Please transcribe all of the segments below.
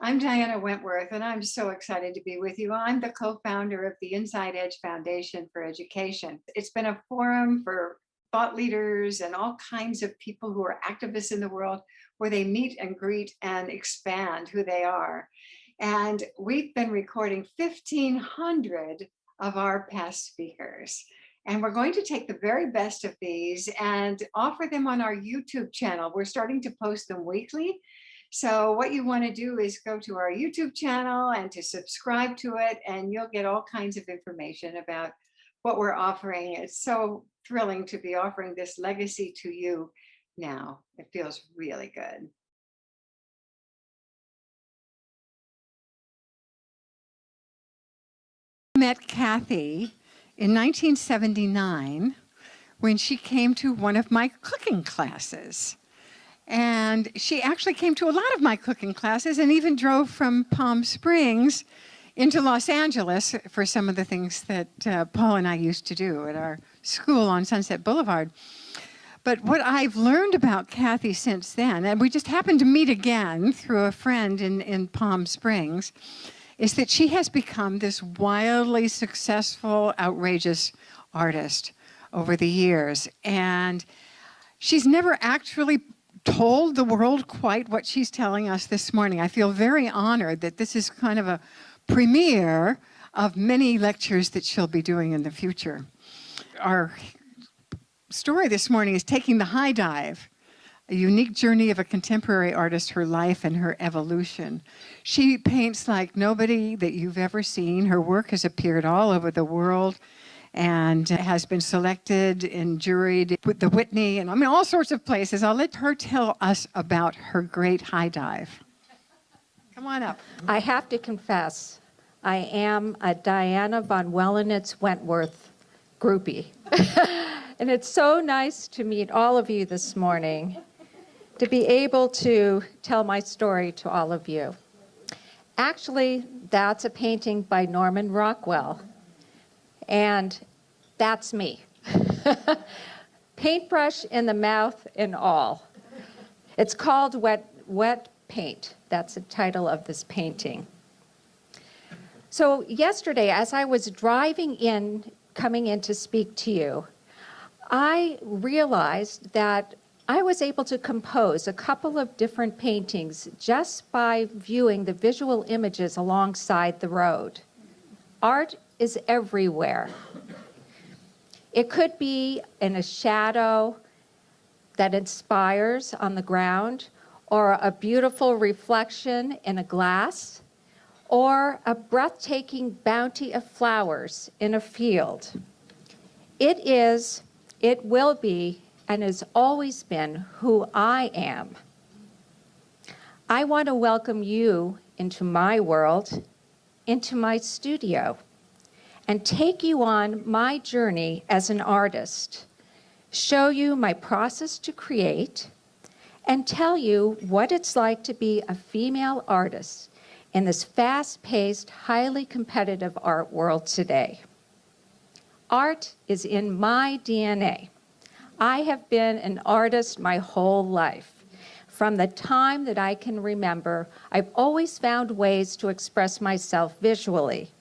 I'm Diana Wentworth, and I'm so excited to be with you. I'm the co-founder of the Inside Edge Foundation for Education. It's been a forum for thought leaders and all kinds of people who are activists in the world where they meet and greet and expand who they are. And we've been recording 1,500 of our past speakers. And we're going to take the very best of these and offer them on our YouTube channel. We're starting to post them weekly. So what you want to do is go to our YouTube channel and to subscribe to it, and you'll get all kinds of information about what we're offering. It's so thrilling to be offering this legacy to you now. It feels really good. I met Cathy in 1979 when she came to one of my cooking classes. And she actually came to a lot of my cooking classes and even drove from Palm Springs into Los Angeles for some of the things that Paul and I used to do at our school on Sunset Boulevard. But what I've learned about Cathy since then, and we just happened to meet again through a friend in Palm Springs, is that she has become this wildly successful, outrageous artist over the years. And she's never actually told the world quite what she's telling us this morning. I feel very honored that this is kind of a premiere of many lectures that she'll be doing in the future. Our story this morning is Taking the High Dive, a unique journey of a contemporary artist, her life and her evolution. She paints like nobody that you've ever seen. Her work has appeared all over the world and has been selected and juried with the Whitney and all sorts of places. I'll let her tell us about her great high dive. Come on up. I have to confess, I am a Diana von Wellenitz Wentworth groupie. And it's so nice to meet all of you this morning, to be able to tell my story to all of you. Actually, that's a painting by Norman Rockwell. And that's me. Paintbrush in the mouth and all. It's called Wet Paint. That's the title of this painting. So yesterday, as I was coming in to speak to you, I realized that I was able to compose a couple of different paintings just by viewing the visual images alongside the road. Art is everywhere. It could be in a shadow that inspires on the ground, or a beautiful reflection in a glass, or a breathtaking bounty of flowers in a field. It will be, and has always been who I am. I want to welcome you into my world, into my studio, and take you on my journey as an artist, show you my process to create, and tell you what it's like to be a female artist in this fast-paced, highly competitive art world today. Art is in my DNA. I have been an artist my whole life. From the time that I can remember, I've always found ways to express myself visually.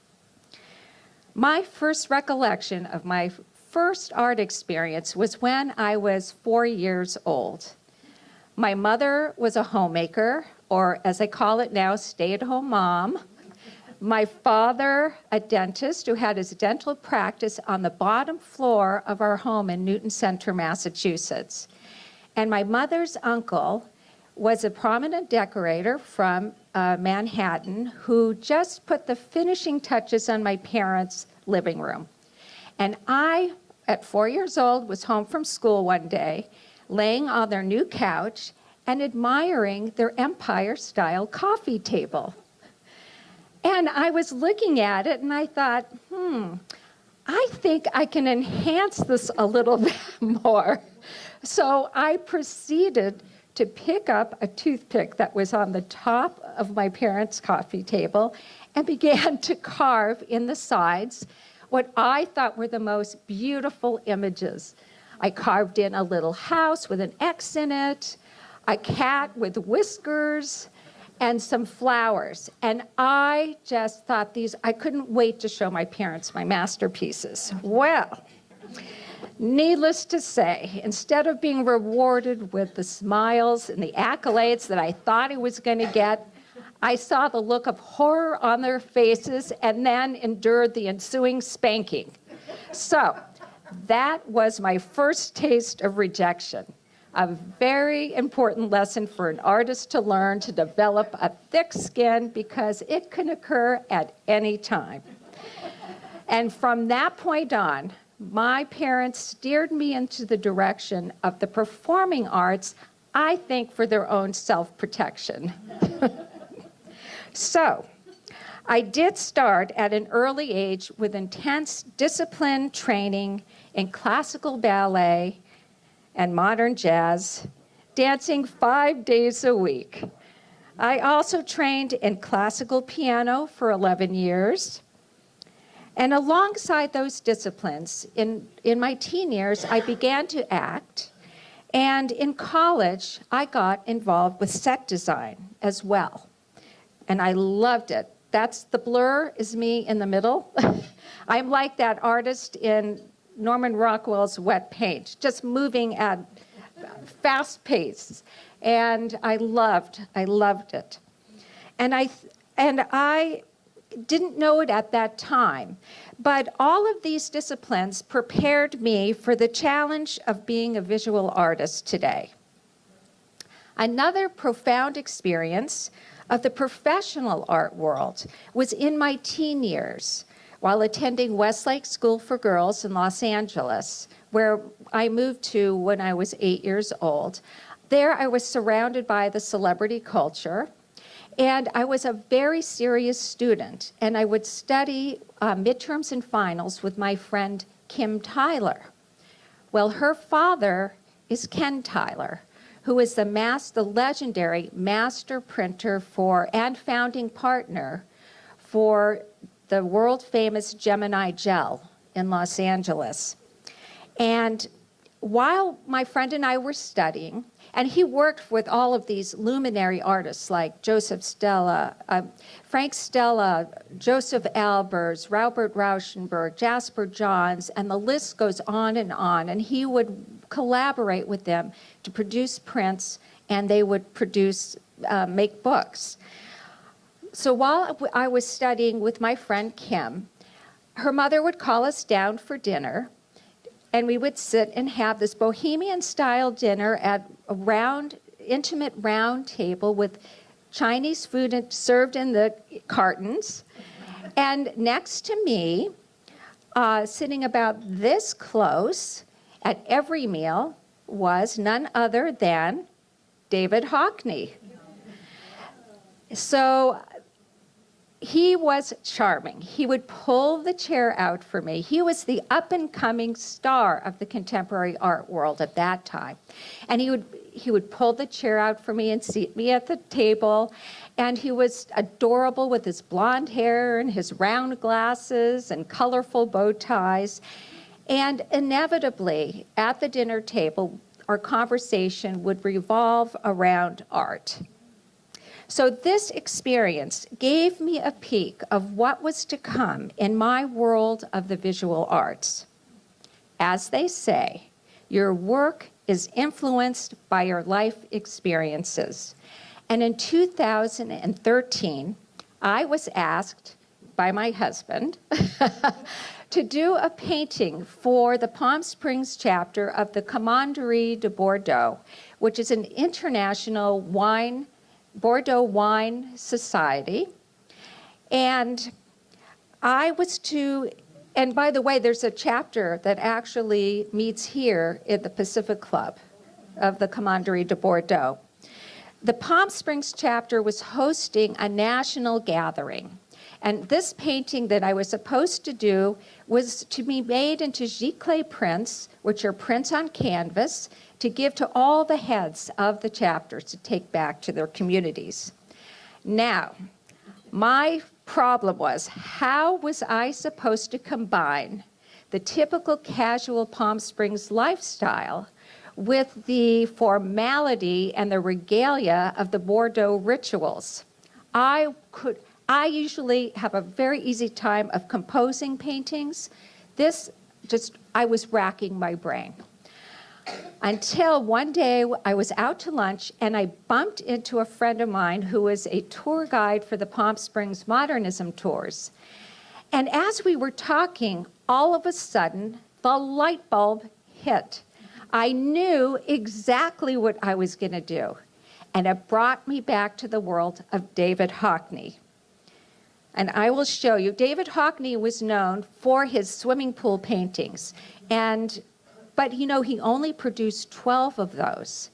My first recollection of my first art experience was when I was 4 years old. My mother was a homemaker, or as I call it now, stay-at-home mom. My father, a dentist who had his dental practice on the bottom floor of our home in Newton Center, Massachusetts. And my mother's uncle was a prominent decorator from Manhattan who just put the finishing touches on my parents' living room. And I, at 4 years old, was home from school one day, laying on their new couch and admiring their Empire-style coffee table. And I was looking at it and I thought, I think I can enhance this a little bit more. So I proceeded to pick up a toothpick that was on the top of my parents' coffee table and began to carve in the sides what I thought were the most beautiful images. I carved in a little house with an X in it, a cat with whiskers, and some flowers. And I just thought I couldn't wait to show my parents my masterpieces. Well, needless to say, instead of being rewarded with the smiles and the accolades that I thought I was going to get, I saw the look of horror on their faces and then endured the ensuing spanking. So that was my first taste of rejection. A very important lesson for an artist to learn, to develop a thick skin, because it can occur at any time. And from that point on, my parents steered me into the direction of the performing arts, I think for their own self-protection. So, I did start at an early age with intense discipline training in classical ballet and modern jazz, dancing 5 days a week. I also trained in classical piano for 11 years. And alongside those disciplines, in my teen years, I began to act. And in college, I got involved with set design as well. And I loved it. The blur is me in the middle. I'm like that artist in Norman Rockwell's Wet Paint, just moving at fast pace. And I loved it. And I didn't know it at that time, but all of these disciplines prepared me for the challenge of being a visual artist today. Another profound experience of the professional art world was in my teen years while attending Westlake School for Girls in Los Angeles, where I moved to when I was 8 years old. There I was surrounded by the celebrity culture, and I was a very serious student, and I would study midterms and finals with my friend Kim Tyler. Well, her father is Ken Tyler, who is the legendary master printer and founding partner for the world-famous Gemini Gel in Los Angeles. And while my friend and I were studying, and he worked with all of these luminary artists like Joseph Stella, Frank Stella, Joseph Albers, Robert Rauschenberg, Jasper Johns, and the list goes on. And he would collaborate with them to produce prints, and they would make books. So while I was studying with my friend Kim, her mother would call us down for dinner, and we would sit and have this bohemian-style dinner at a intimate round table with Chinese food served in the cartons. And next to me, sitting about this close at every meal, was none other than David Hockney. So he was charming. He would pull the chair out for me. He was the up-and-coming star of the contemporary art world at that time. And he would pull the chair out for me and seat me at the table. And he was adorable with his blonde hair and his round glasses and colorful bow ties. And inevitably, at the dinner table, our conversation would revolve around art. So this experience gave me a peek of what was to come in my world of the visual arts. As they say, your work is influenced by your life experiences. And in 2013, I was asked by my husband to do a painting for the Palm Springs chapter of the Commanderie de Bordeaux, which is an international Bordeaux wine society. And and by the way, there's a chapter that actually meets here at the Pacific Club of the Commanderie de Bordeaux. The Palm Springs chapter was hosting a national gathering. And this painting that I was supposed to do was to be made into giclée prints, which are prints on canvas, to give to all the heads of the chapters to take back to their communities. Now, my problem was, how was I supposed to combine the typical casual Palm Springs lifestyle with the formality and the regalia of the Bordeaux rituals. I usually have a very easy time of composing paintings. I was racking my brain. Until one day I was out to lunch and I bumped into a friend of mine who was a tour guide for the Palm Springs Modernism tours. And as we were talking, all of a sudden, the light bulb hit. I knew exactly what I was going to do. And it brought me back to the world of David Hockney. And I will show you. David Hockney was known for his swimming pool paintings. But he only produced 12 of those.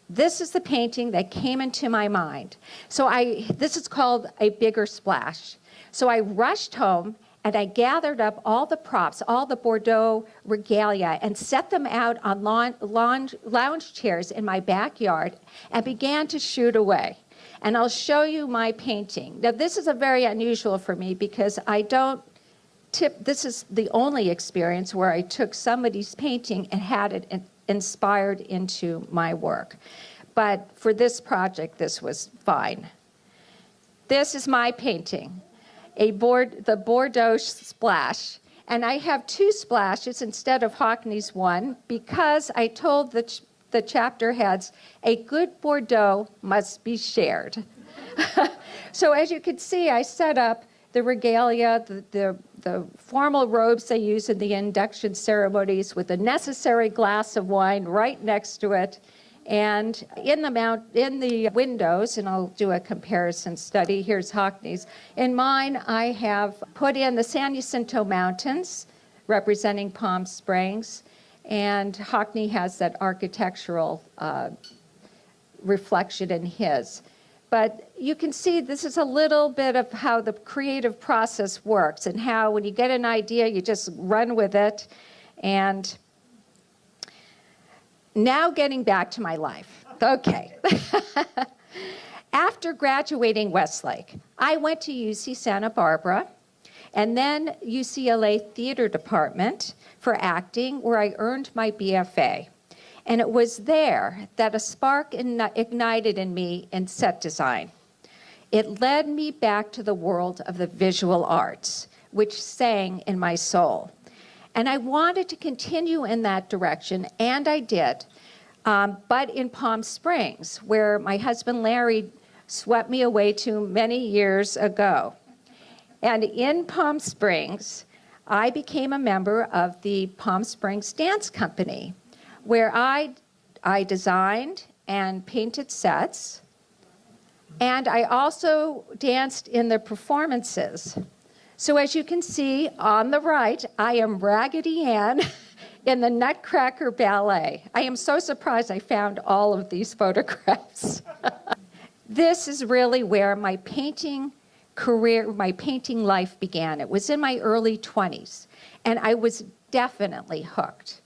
This is the painting that came into my mind. This is called A Bigger Splash. So I rushed home and I gathered up all the props, all the Bordeaux regalia, and set them out on lounge chairs in my backyard and began to shoot away. And I'll show you my painting. Now, this is very unusual for me because this is the only experience where I took somebody's painting and had it inspired into my work. But for this project, this was fine. This is my painting, the Bordeaux splash. And I have two splashes instead of Hockney's one because I told the chapter heads, a good Bordeaux must be shared. So as you can see, I set up the regalia, the formal robes they use in the induction ceremonies with the necessary glass of wine right next to it. And in the windows, and I'll do a comparison study, here's Hockney's. In mine, I have put in the San Jacinto Mountains, representing Palm Springs, and Hockney has that architectural reflection in his. But you can see this is a little bit of how the creative process works and how when you get an idea, you just run with it. And now getting back to my life. Okay. After graduating Westlake, I went to UC Santa Barbara and then UCLA Theater Department for acting, where I earned my BFA. And it was there that a spark ignited in me in set design. It led me back to the world of the visual arts, which sang in my soul. And I wanted to continue in that direction, and I did, but in Palm Springs, where my husband Larry swept me away to many years ago. And in Palm Springs, I became a member of the Palm Springs Dance Company, where I designed and painted sets, and I also danced in the performances. So as you can see on the right, I am Raggedy Ann in the Nutcracker Ballet. I am so surprised I found all of these photographs. This is really where my painting career, my painting life began. It was in my early 20s, and I was definitely hooked.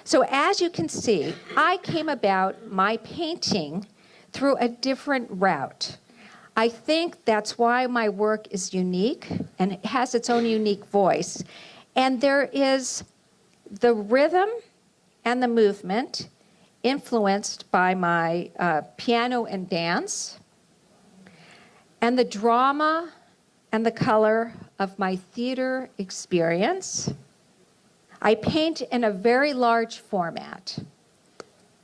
So as you can see, I came about my painting through a different route. I think that's why my work is unique and it has its own unique voice. And there is the rhythm and the movement influenced by my piano and dance, and the drama and the color of my theater experience. I paint in a very large format.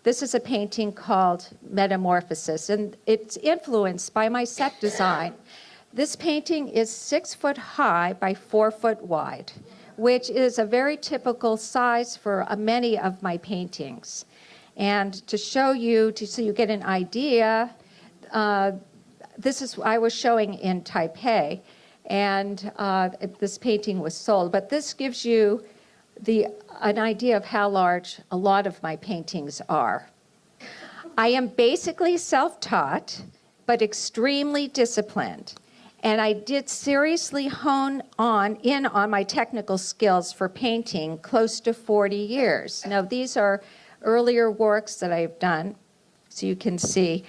This is a painting called Metamorphosis, and it's influenced by my set design. This painting is 6 foot high by 4 foot wide, which is a very typical size for many of my paintings. And to show you, so you get an idea, I was showing in Taipei, and this painting was sold, but this gives you an idea of how large a lot of my paintings are. I am basically self-taught, but extremely disciplined. And I did seriously hone in on my technical skills for painting close to 40 years. Now, these are earlier works that I've done, so you can see.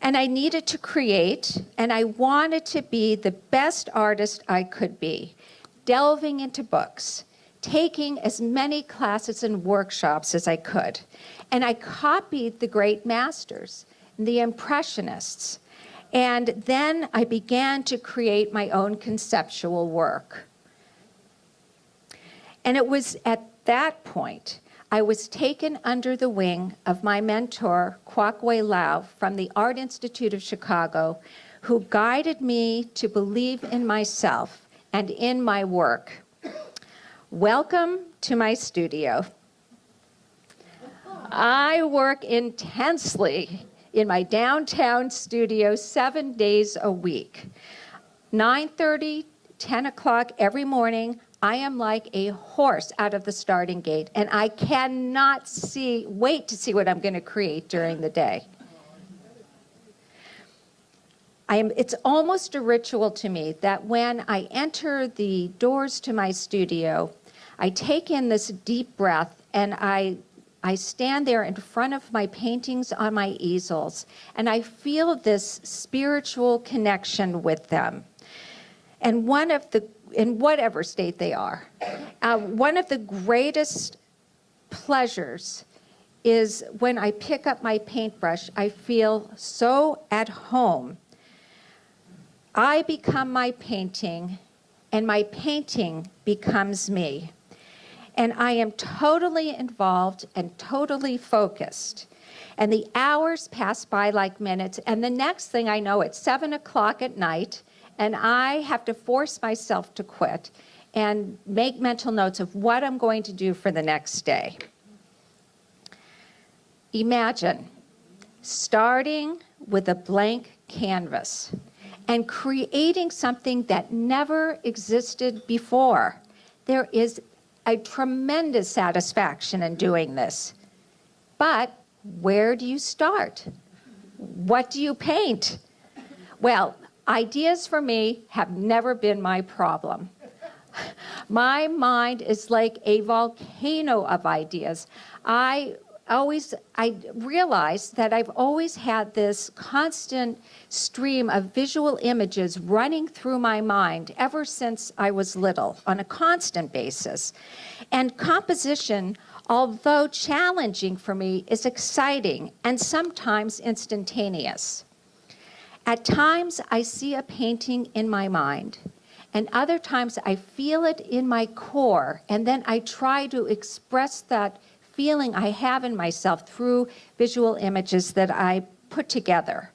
And I needed to create, and I wanted to be the best artist I could be, delving into books, taking as many classes and workshops as I could. And I copied the great masters, the Impressionists. And then I began to create my own conceptual work. And it was at that point I was taken under the wing of my mentor, Kwok Wai Lau, from the Art Institute of Chicago, who guided me to believe in myself and in my work. Welcome to my studio. I work intensely in my downtown studio 7 days a week. 9:30, 10 o'clock every morning, I am like a horse out of the starting gate, and I cannot wait to see what I'm going to create during the day. It's almost a ritual to me that when I enter the doors to my studio, I take in this deep breath, and I stand there in front of my paintings on my easels, and I feel this spiritual connection with them. And in whatever state they are, one of the greatest pleasures is when I pick up my paintbrush, I feel so at home. I become my painting, and my painting becomes me. And I am totally involved and totally focused. And the hours pass by like minutes, and the next thing I know, it's 7 o'clock at night, and I have to force myself to quit and make mental notes of what I'm going to do for the next day. Imagine starting with a blank canvas and creating something that never existed before. There is a tremendous satisfaction in doing this. But where do you start? What do you paint? Well, ideas for me have never been my problem. My mind is like a volcano of ideas. I realized that I've always had this constant stream of visual images running through my mind ever since I was little on a constant basis. And composition, although challenging for me, is exciting and sometimes instantaneous. At times, I see a painting in my mind, and other times I feel it in my core, and then I try to express that feeling I have in myself through visual images that I put together.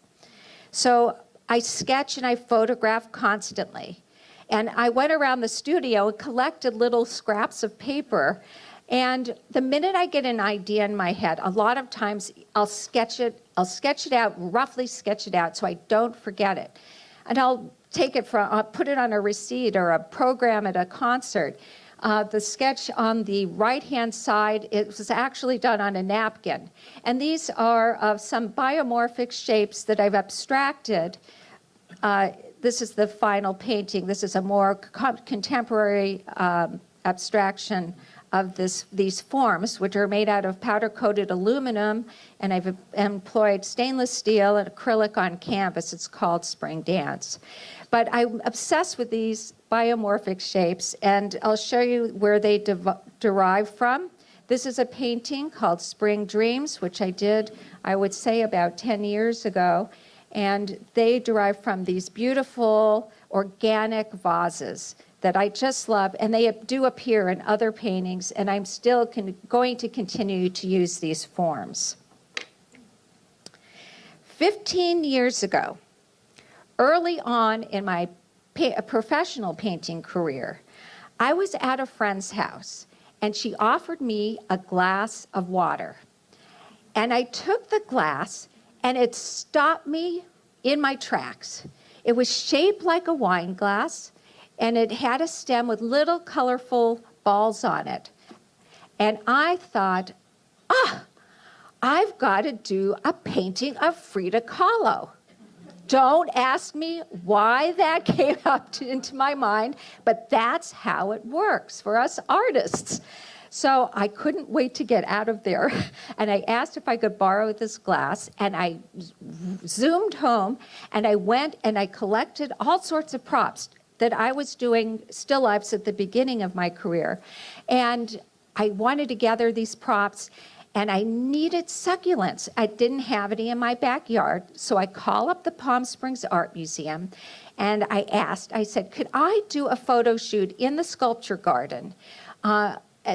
So I sketch and I photograph constantly. And I went around the studio and collected little scraps of paper. And the minute I get an idea in my head, a lot of times I'll sketch it out, roughly sketch it out so I don't forget it. And I'll put it on a receipt or a program at a concert. The sketch on the right-hand side, it was actually done on a napkin. And these are of some biomorphic shapes that I've abstracted. This is the final painting. This is a more contemporary abstraction of these forms, which are made out of powder-coated aluminum, and I've employed stainless steel and acrylic on canvas. It's called Spring Dance. But I'm obsessed with these biomorphic shapes, and I'll show you where they derive from. This is a painting called Spring Dreams, which I did, I would say, about 10 years ago, and they derive from these beautiful organic vases that I just love, and they do appear in other paintings, and I'm still going to continue to use these forms. 15 years ago, early on in my professional painting career, I was at a friend's house, and she offered me a glass of water. And I took the glass, and it stopped me in my tracks. It was shaped like a wine glass, and it had a stem with little colorful balls on it. And I thought, I've got to do a painting of Frida Kahlo. Don't ask me why that came up into my mind, but that's how it works for us artists. So I couldn't wait to get out of there, and I asked if I could borrow this glass, and I zoomed home, and I went and I collected all sorts of props, that I was doing still lifes at the beginning of my career. And I wanted to gather these props, and I needed succulents. I didn't have any in my backyard, so I call up the Palm Springs Art Museum, and I said, could I do a photo shoot in the sculpture garden?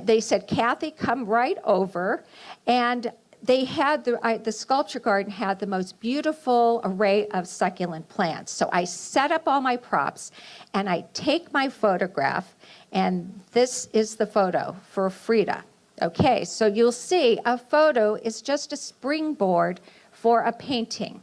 They said, Cathy, come right over. And they had the sculpture garden had the most beautiful array of succulent plants. So I set up all my props, and I take my photograph, and this is the photo for Frida. Okay, so you'll see a photo is just a springboard for a painting.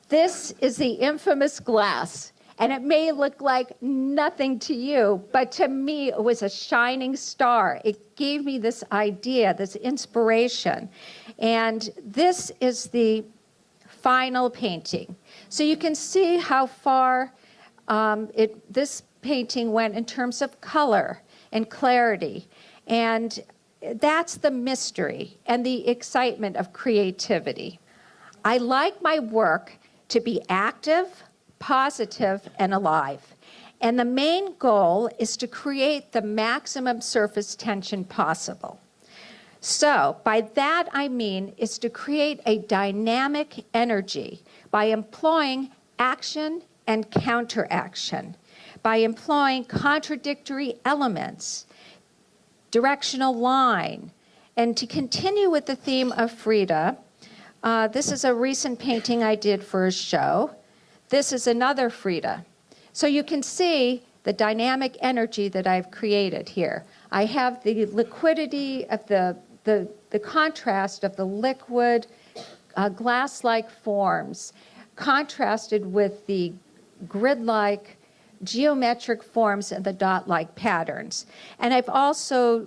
This is the infamous glass, and it may look like nothing to you, but to me it was a shining star. It gave me this idea, this inspiration. And this is the final painting. So you can see how far this painting went in terms of color and clarity. And that's the mystery and the excitement of creativity. I like my work to be active, positive, and alive. And the main goal is to create the maximum surface tension possible. So by that I mean is to create a dynamic energy by employing action and counteraction, by employing contradictory elements, directional line. And to continue with the theme of Frida, this is a recent painting I did for a show. This is another Frida. So you can see the dynamic energy that I've created here. I have the liquidity of the contrast of the liquid glass-like forms contrasted with the grid-like geometric forms and the dot-like patterns. And I've also,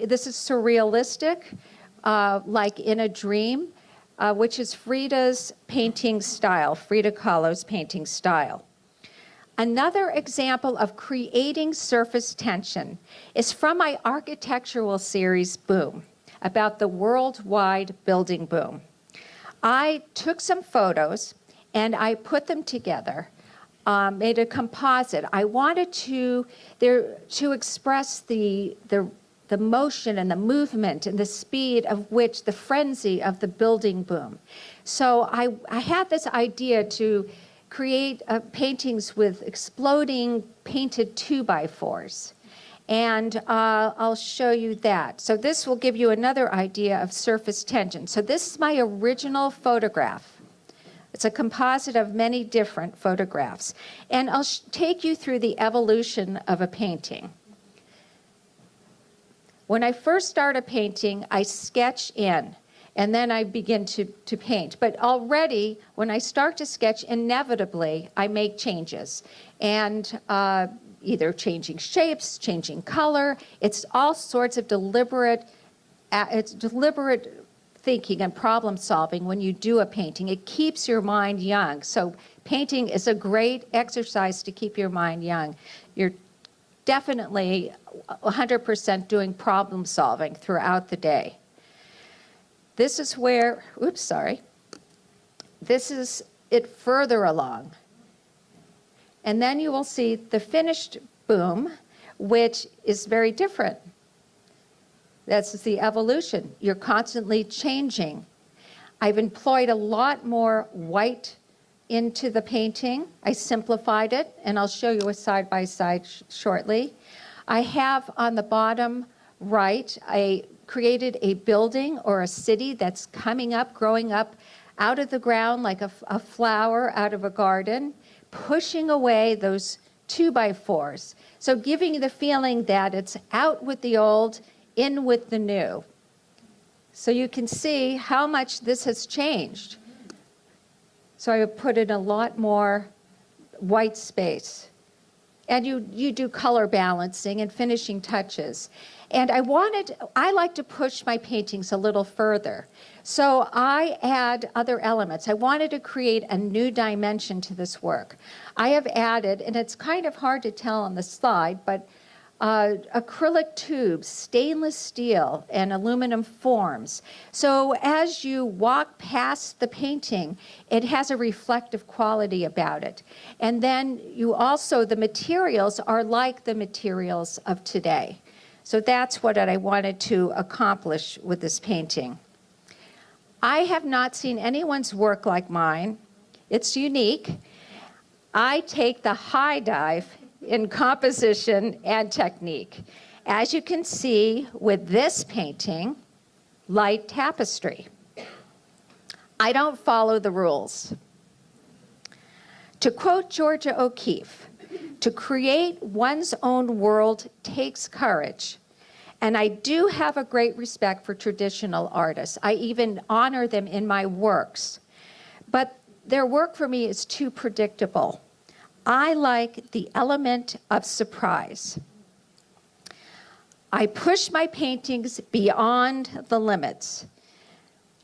this is surrealistic, like in a dream, which is Frida's painting style, Frida Kahlo's painting style. Another example of creating surface tension is from my architectural series, Boom, about the worldwide building boom. I took some photos and I put them together, made a composite. I wanted to express the motion and the movement and the speed of which the frenzy of the building boom. So I had this idea to create paintings with exploding painted 2x4s. And I'll show you that. So this will give you another idea of surface tension. So this is my original photograph. It's a composite of many different photographs. And I'll take you through the evolution of a painting. When I first start a painting, I sketch in, and then I begin to paint. But already, when I start to sketch, inevitably, I make changes. And either changing shapes, changing color. It's all sorts of deliberate thinking and problem solving when you do a painting. It keeps your mind young. So painting is a great exercise to keep your mind young. You're definitely 100% doing problem solving throughout the day. This is where, this is it further along. And then you will see the finished boom, which is very different. That's the evolution. You're constantly changing. I've employed a lot more white into the painting. I simplified it, and I'll show you a side-by-side shortly. I have on the bottom right, I created a building or a city that's coming up, growing up out of the ground like a flower out of a garden, pushing away those 2x4s. So giving you the feeling that it's out with the old, in with the new. So you can see how much this has changed. So I have put in a lot more white space. And you do color balancing and finishing touches. And I like to push my paintings a little further. So I add other elements. I wanted to create a new dimension to this work. I have added, and it's kind of hard to tell on the slide, but acrylic tubes, stainless steel, and aluminum forms. So as you walk past the painting, it has a reflective quality about it. And then you also, the materials are like the materials of today. So that's what I wanted to accomplish with this painting. I have not seen anyone's work like mine. It's unique. I take the high dive in composition and technique. As you can see with this painting, light tapestry. I don't follow the rules. To quote Georgia O'Keeffe, to create one's own world takes courage. And I do have a great respect for traditional artists. I even honor them in my works. But their work for me is too predictable. I like the element of surprise. I push my paintings beyond the limits.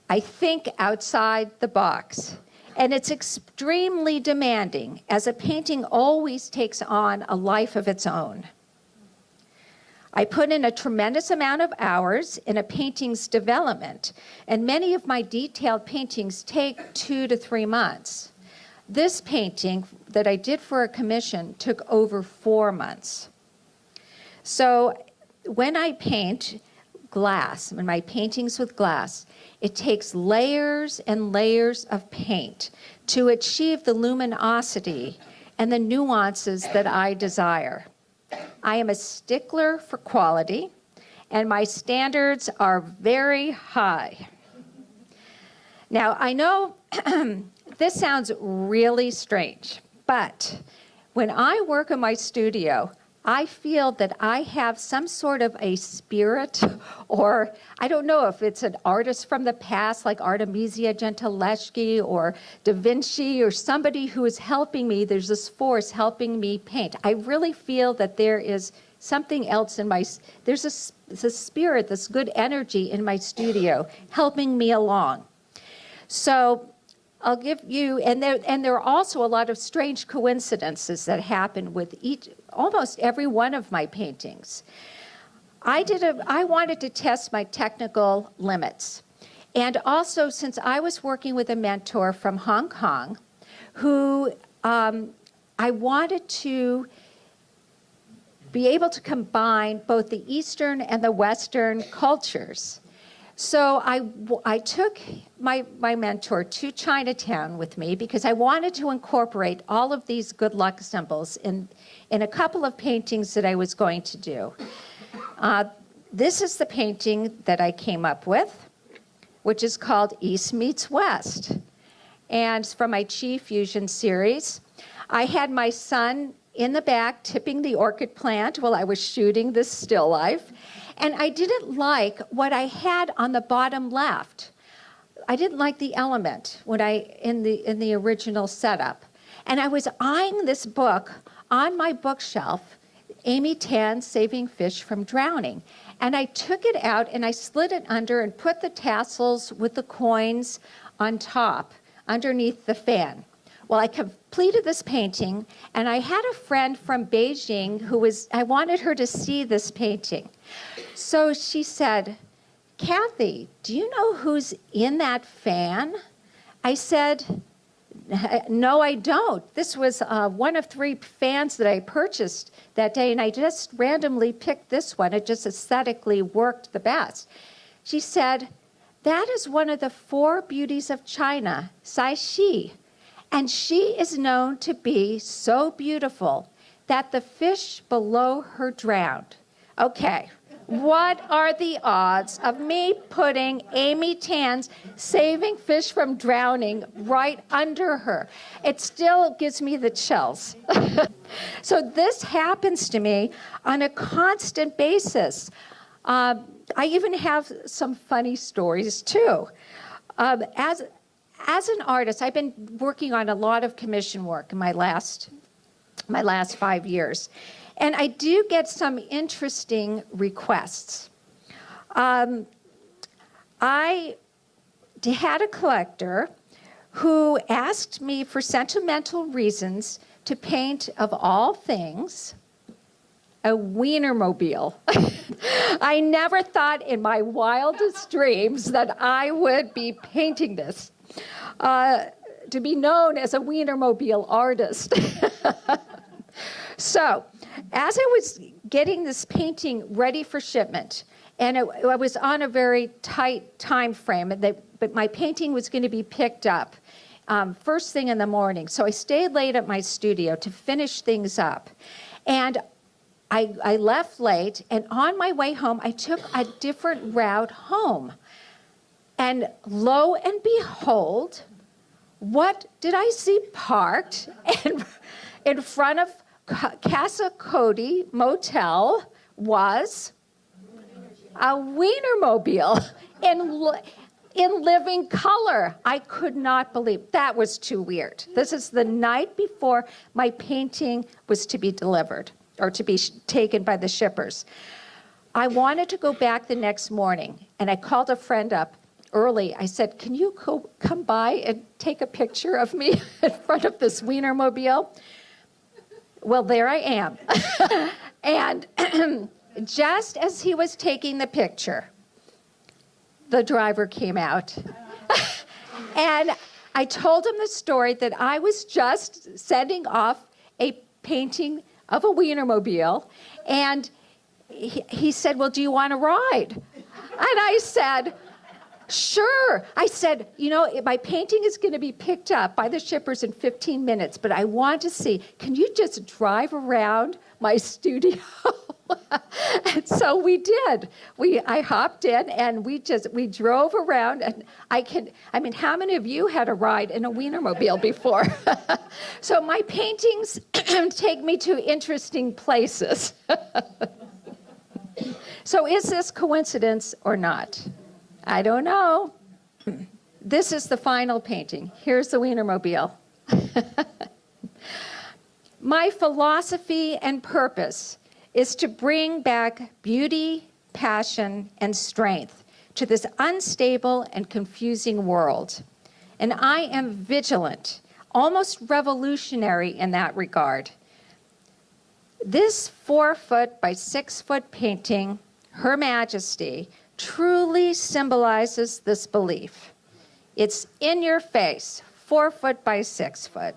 I think outside the box. And it's extremely demanding, as a painting always takes on a life of its own. I put in a tremendous amount of hours in a painting's development, and many of my detailed paintings take 2 to 3 months. This painting that I did for a commission took over 4 months. So when I paint glass, when my paintings with glass, it takes layers and layers of paint to achieve the luminosity and the nuances that I desire. I am a stickler for quality, and my standards are very high. Now, I know this sounds really strange, but when I work in my studio, I feel that I have some sort of a spirit, or I don't know if it's an artist from the past like Artemisia Gentileschi or Da Vinci, or somebody who is helping me. There's this force helping me paint. I really feel that there is something else in there's a spirit, this good energy in my studio helping me along. So I'll give you, and there are also a lot of strange coincidences that happen with almost every one of my paintings. I wanted to test my technical limits. And also, since I was working with a mentor from Hong Kong, who I wanted to be able to combine both the Eastern and the Western cultures. So I took my mentor to Chinatown with me because I wanted to incorporate all of these good luck symbols in a couple of paintings that I was going to do. This is the painting that I came up with, which is called East Meets West. And it's from my Chi Fusion series. I had my son in the back tipping the orchid plant while I was shooting this still life. And I didn't like what I had on the bottom left. I didn't like the element in the original setup. And I was eyeing this book on my bookshelf, Amy Tan's Saving Fish from Drowning. And I took it out and I slid it under and put the tassels with the coins on top, underneath the fan. Well, I completed this painting, and I had a friend from Beijing I wanted her to see this painting. So she said, "Cathy, do you know who's in that fan?" I said, "No, I don't. This was one of 3 fans that I purchased that day, and I just randomly picked this one. It just aesthetically worked the best." She said, "That is one of the 4 beauties of China, Sai Shi. And she is known to be so beautiful that the fish below her drowned." Okay, what are the odds of me putting Amy Tan's Saving Fish from Drowning right under her? It still gives me the chills. So this happens to me on a constant basis. I even have some funny stories too. As an artist, I've been working on a lot of commission work in my last 5 years. And I do get some interesting requests. I had a collector who asked me for sentimental reasons to paint, of all things, a Wienermobile. I never thought in my wildest dreams that I would be painting this, to be known as a Wienermobile artist. So, as I was getting this painting ready for shipment, and I was on a very tight time frame, but my painting was going to be picked up first thing in the morning. So I stayed late at my studio to finish things up. And I left late, and on my way home, I took a different route home. And lo and behold, what did I see parked in front of Casa Cody Motel was a Wienermobile in living color. I could not believe. That was too weird. This is the night before my painting was to be delivered or to be taken by the shippers. I wanted to go back the next morning, and I called a friend up early. I said, can you come by and take a picture of me in front of this Wienermobile? Well, there I am. And just as he was taking the picture, the driver came out. And I told him the story that I was just sending off a painting of a Wienermobile. And he said, well, do you want to ride? And I said, sure. I said, you know, my painting is going to be picked up by the shippers in 15 minutes, but I want to see, can you just drive around my studio? And so we did. I hopped in and we drove around, and I mean, how many of you had a ride in a Wienermobile before? So my paintings take me to interesting places. So is this coincidence or not? I don't know. This is the final painting. Here's the Wienermobile. My philosophy and purpose is to bring back beauty, passion, and strength to this unstable and confusing world. And I am vigilant, almost revolutionary in that regard. This 4-foot by 6-foot painting, Her Majesty, truly symbolizes this belief. It's in your face, 4-foot by 6-foot.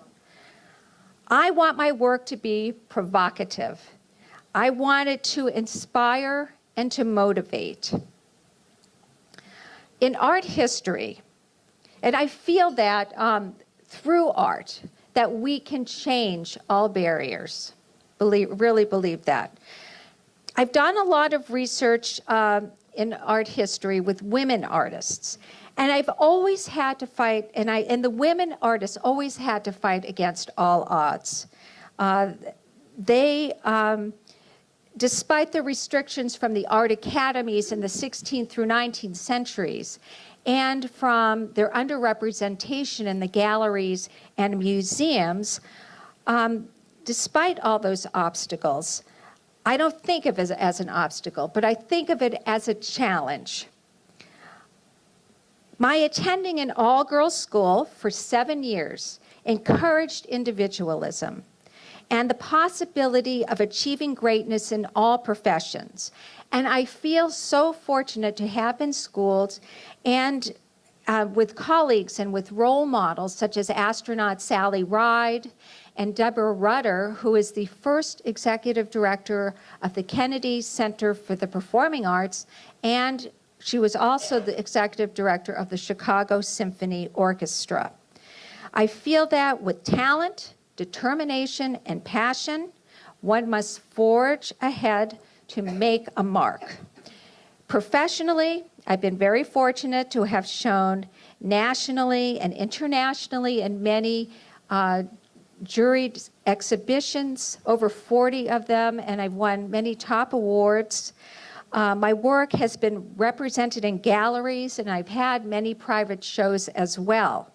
I want my work to be provocative. I want it to inspire and to motivate. In art history, and I feel that through art, that we can change all barriers. Really believe that. I've done a lot of research in art history with women artists. And I've always had to fight, and the women artists always had to fight against all odds. Despite the restrictions from the art academies in the 16th through 19th centuries, and from their underrepresentation in the galleries and museums, despite all those obstacles, I don't think of it as an obstacle, but I think of it as a challenge. My attending an all-girls school for 7 years encouraged individualism and the possibility of achieving greatness in all professions. And I feel so fortunate to have been schooled and with colleagues and with role models such as astronaut Sally Ride and Deborah Rutter, who is the first executive director of the Kennedy Center for the Performing Arts, and she was also the executive director of the Chicago Symphony Orchestra. I feel that with talent, determination, and passion, one must forge ahead to make a mark. Professionally, I've been very fortunate to have shown nationally and internationally in many juried exhibitions, over 40 of them, and I've won many top awards. My work has been represented in galleries, and I've had many private shows as well.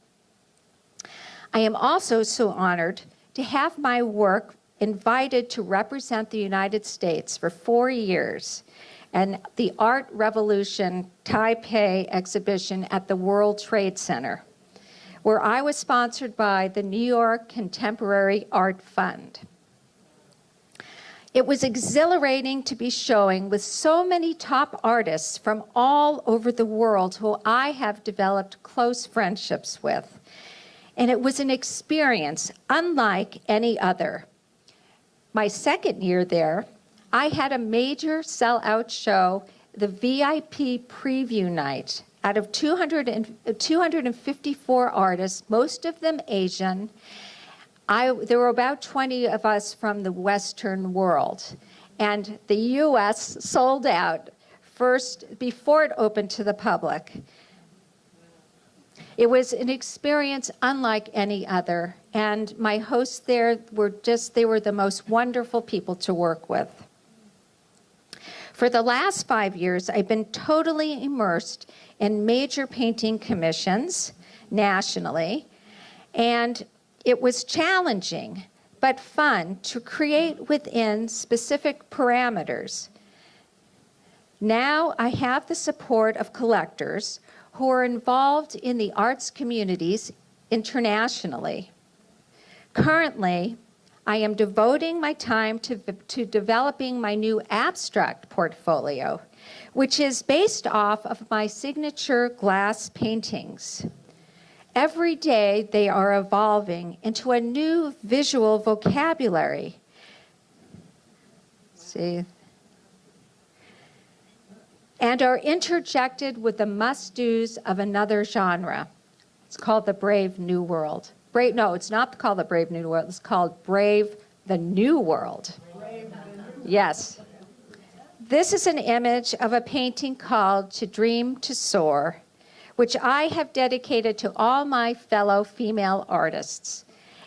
I am also so honored to have my work invited to represent the United States for 4 years and the Art Revolution Taipei exhibition at the World Trade Center, where I was sponsored by the New York Contemporary Art Fund. It was exhilarating to be showing with so many top artists from all over the world who I have developed close friendships with. And it was an experience unlike any other. My second year there, I had a major sellout show, the VIP preview night. Out of 254 artists, most of them Asian, there were about 20 of us from the Western world. And the US sold out first before it opened to the public. It was an experience unlike any other. And my hosts there they were the most wonderful people to work with. For the last 5 years, I've been totally immersed in major painting commissions nationally. And it was challenging, but fun to create within specific parameters. Now I have the support of collectors who are involved in the arts communities internationally. Currently, I am devoting my time to developing my new abstract portfolio, which is based off of my signature glass paintings. Every day, they are evolving into a new visual vocabulary. See? And are interjected with the must-dos of another genre. It's called the Brave New World. No, it's not called the Brave New World. It's called Brave the New World. Yes. This is an image of a painting called To Dream to Soar, which I have dedicated to all my fellow female artists.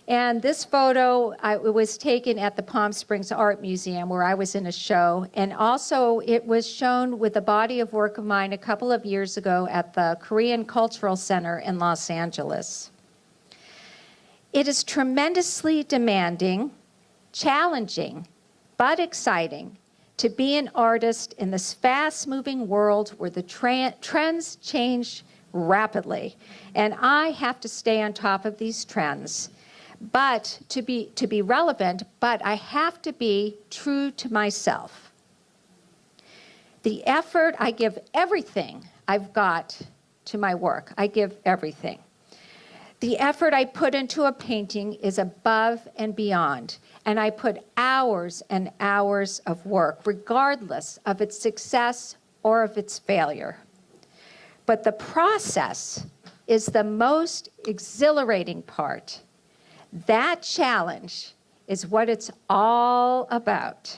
And this photo, it was taken at the Palm Springs Art Museum where I was in a show. And also it was shown with a body of work of mine a couple of years ago at the Korean Cultural Center in Los Angeles. It is tremendously demanding, challenging, but exciting to be an artist in this fast-moving world where the trends change rapidly. And I have to stay on top of these trends. But to be relevant, but I have to be true to myself. The effort, I give everything I've got to my work. I give everything. The effort I put into a painting is above and beyond, and I put hours and hours of work, regardless of its success or of its failure. But the process is the most exhilarating part. That challenge is what it's all about,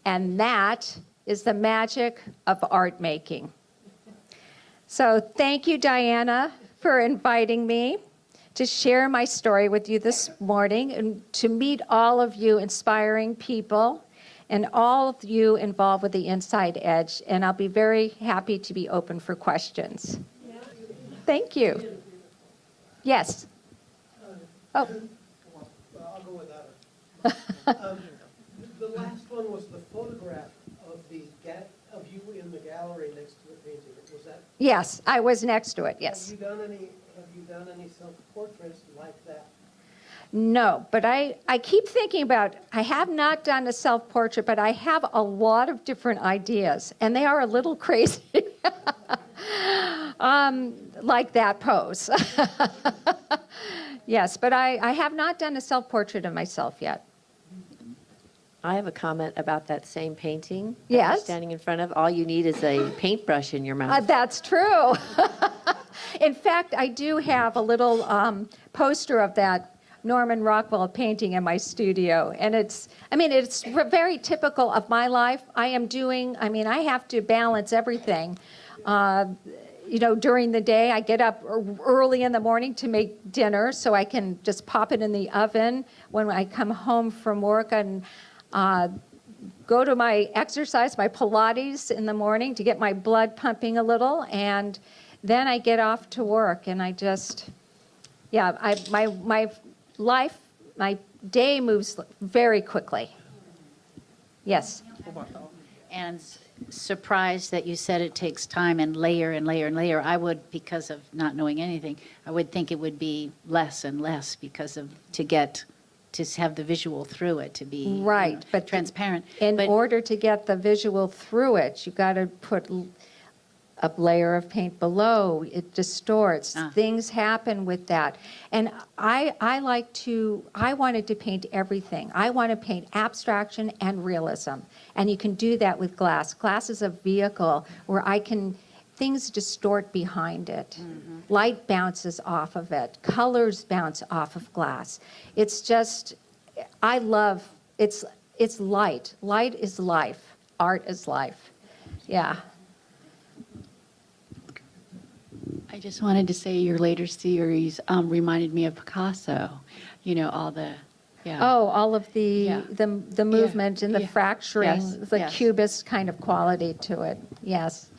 and that is the magic of art making. So thank you, Diana, for inviting me to share my story with you this morning and to meet all of you inspiring people and all of you involved with the Inside Edge. And I'll be very happy to be open for questions. Thank you. Yes. Oh. I'll go without it. The last one was the photograph of you in the gallery next to the painting. Was that? Yes, I was next to it. Yes. Have you done any self-portraits like that? No, but I keep thinking about, I have not done a self-portrait, but I have a lot of different ideas, and they are a little crazy. Like that pose. Yes, but I have not done a self-portrait of myself yet. I have a comment about that same painting. That Yes. you're standing in front of. All you need is a paintbrush in your mouth. That's true. In fact, I do have a little poster of that Norman Rockwell painting in my studio. And it's very typical of my life. I have to balance everything. During the day, I get up early in the morning to make dinner so I can just pop it in the oven when I come home from work and go to my exercise, my Pilates in the morning to get my blood pumping a little. And then I get off to work and my day moves very quickly. Yes. And surprised that you said it takes time and layer and layer and layer. I would, because of not knowing anything, I would think it would be less and less to get to have the visual through it, to be you know, Right, but transparent. In But- order to get the visual through it, you got to put a layer of paint below. It distorts. Things happen with that. And I wanted to paint everything. I want to paint abstraction and realism. And you can do that with glass. Glass is a vehicle where things distort behind it. Light bounces off of it. Colors bounce off of glass. It's just, it's light. Light is life. Art is life. Yeah. I just wanted to say your later series reminded me of Picasso. You know, all the, yeah. Oh, all of the Yeah. the movement and the Yeah. fracturing, Yes. the Yes. cubist kind of quality to it. Yes.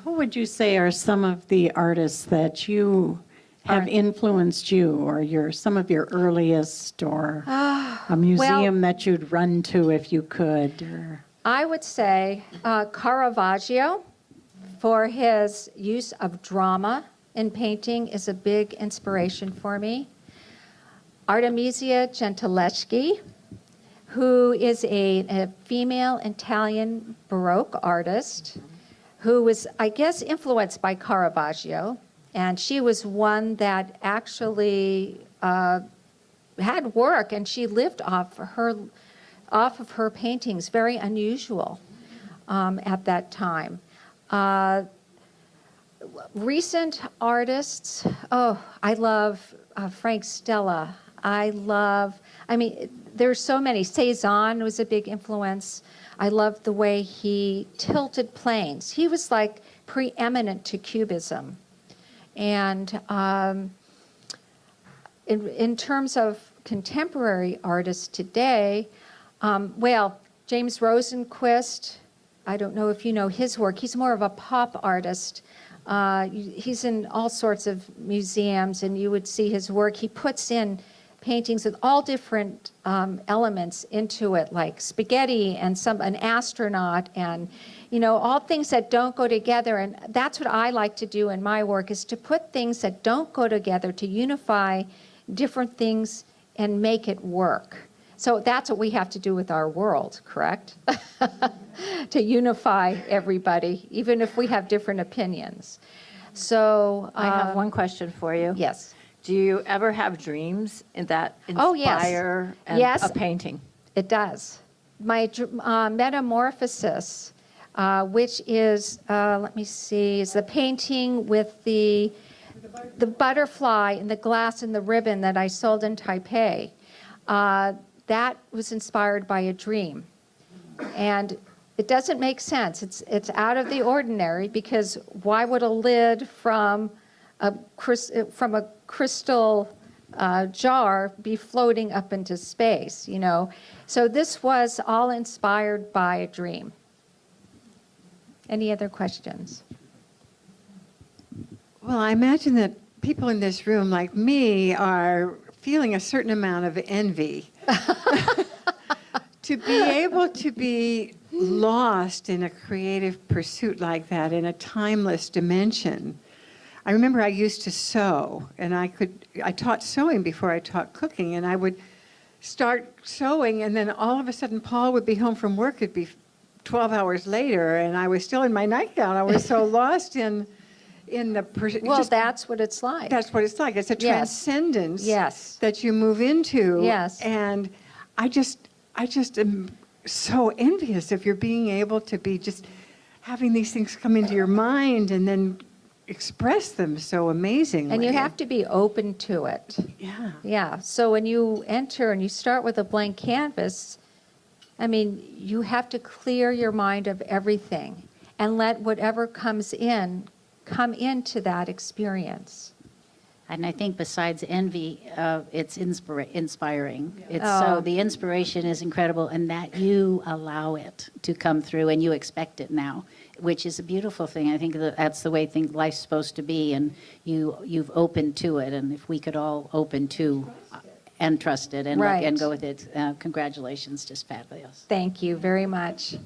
Who would you say are some of the artists that you have influenced you, or some of your earliest, or a museum that you'd run to if you could? Or... I would say Caravaggio, for his use of drama in painting, is a big inspiration for me. Artemisia Gentileschi, who is a female Italian Baroque artist who was, I guess, influenced by Caravaggio. And she was one that actually had work, and she lived off of her paintings, very unusual at that time. Recent artists, I love Frank Stella. There's so many. Cezanne was a big influence. I loved the way he tilted planes. He was like preeminent to Cubism. And in terms of contemporary artists today, James Rosenquist, I don't know if you know his work. He's more of a pop artist. He's in all sorts of museums, and you would see his work. He puts in paintings with all different elements into it, like spaghetti and an astronaut, and all things that don't go together. And that's what I like to do in my work, is to put things that don't go together, to unify different things and make it work. So that's what we have to do with our world, correct? To unify everybody, even if we have different opinions. So I have one question for you. Yes. Do you ever have dreams that Oh, yes. inspire Yes. a painting? It does. My Metamorphosis, which is, let me see, is the painting with the butterfly and the glass and the ribbon that I sold in Taipei. That was inspired by a dream. And it doesn't make sense. It's out of the ordinary, because why would a lid from a crystal jar be floating up into space, So this was all inspired by a dream. Any other questions? Well, I imagine that people in this room, like me, are feeling a certain amount of envy. To be able to be lost in a creative pursuit like that, in a timeless dimension. I remember I used to sew, and I taught sewing before I taught cooking, and I would start sewing, and then all of a sudden Paul would be home from work. It'd be 12 hours later, and I was still in my nightgown. I was so lost in the Well, that's what it's like. That's what it's like. It's a Yes. transcendence Yes. that you move into. Yes. And I just am so envious of your being able to be just having these things come into your mind and then express them so amazingly. And you have to be open to it. Yeah. Yeah. So when you enter and you start with a blank canvas, you have to clear your mind of everything and let whatever comes in come into that experience. And I think besides envy, it's inspiring. Oh. So the inspiration is incredible, and that you allow it to come through and you expect it now, which is a beautiful thing. I think that's the way life's supposed to be, and you've opened to it. And if we could all open to and trust it and, Right. and go with it, congratulations, just fabulous. Thank you very much.